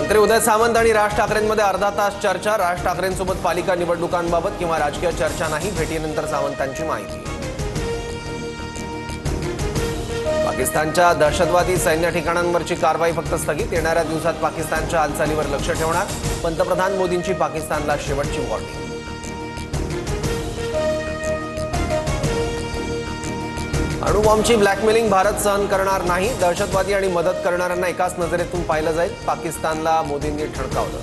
मंत्री उदय सामंत आणि राज ठाकरेंमध्ये अर्धा तास चर्चा। राज ठाकरेंसोबत पालिका निवडणुकांबाबत किंवा राजकीय चर्चा नाही। भेटीनंतर सामंतांची माहिती। पाकिस्तानच्या दहशतवादी सैन्य ठिकाणांवरची कारवाई फक्त स्थगित। येणाऱ्या दिवसात पाकिस्तानच्या हालचालीवर लक्ष ठेवणार। पंतप्रधान मोदींची पाकिस्तानला शेवटची वॉर्निंग। अणुबॉम्बची ब्लॅकमेलिंग भारत सहन करणार नाही। दहशतवादी आणि मदत करणाऱ्यांना एकाच नजरेतून पाहिलं जाईल। पाकिस्तानला मोदींनी ठणकावलं।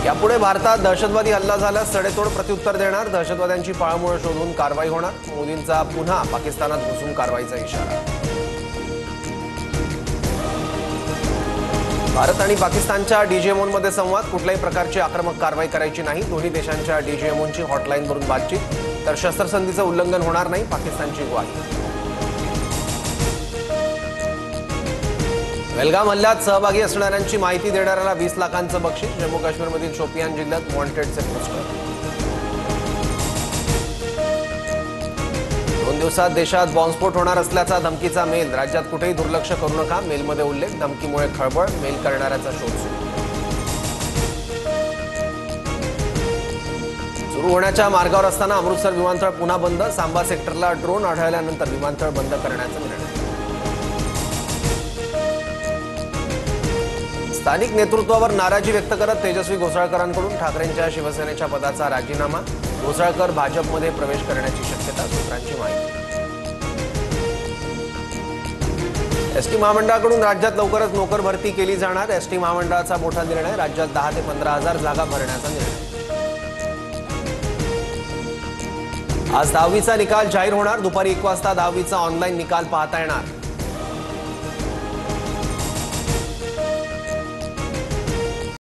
यापुढे भारतात दहशतवादी हल्ला झाल्यास सडेतोड प्रत्युत्तर देणार। दहशतवाद्यांची पाळमुळं शोधून कारवाई होणार। मोदींचा पुन्हा पाकिस्तानात घुसून कारवाईचा इशारा। भारत आणि पाकिस्तानच्या डीजीएमओमध्ये संवाद। कुठल्याही प्रकारची आक्रमक कारवाई करायची नाही। दोन्ही देशांच्या डीजीएमओंची हॉटलाईनवरून बातचीत। तर शस्त्रसंधीचं उल्लंघन होणार नाही, पाकिस्तानची ग्वाही। बेलगाम हल्ल्यात सहभागी असणाऱ्यांची माहिती देणाऱ्याला 20 लाखांचं बक्षीस। जम्मू काश्मीरमधील शोपियान जिल्ह्यात वॉन्टेडचे पोस्टर। 2 दिवसात देशात बॉम्बस्फोट होणार असल्याचा धमकीचा मेल। राज्यात कुठेही दुर्लक्ष करू नका, मेलमध्ये उल्लेख। धमकीमुळे खळबळ, मेल करणाऱ्याचा शोध सुरू। सुरू होण्याच्या मार्गावर असताना अमृतसर विमानतळ पुन्हा बंद। सांबा सेक्टरला ड्रोन आढळल्यानंतर विमानतळ बंद करण्याचा निर्णय। स्थानिक नेतृत्वावर नाराजी व्यक्त करत तेजस्वी घोसाळकरांकडून ठाकरेंच्या शिवसेनेच्या पदाचा राजीनामा। घोसाळकर भाजपमध्ये प्रवेश करण्याची शक्यता, सूत्रांची माहिती। एसटी महामंडळाकडून राज्यात लवकरच नोकर भरती केली जाणार। एसटी महामंडळाचा मोठा निर्णय। राज्यात 10 ते 15,000 जागा भरण्याचा निर्णय। आज 10वीचा निकाल जाहीर होणार। दुपारी 1 वाजता 10वीचा ऑनलाईन निकाल पाहता येणार।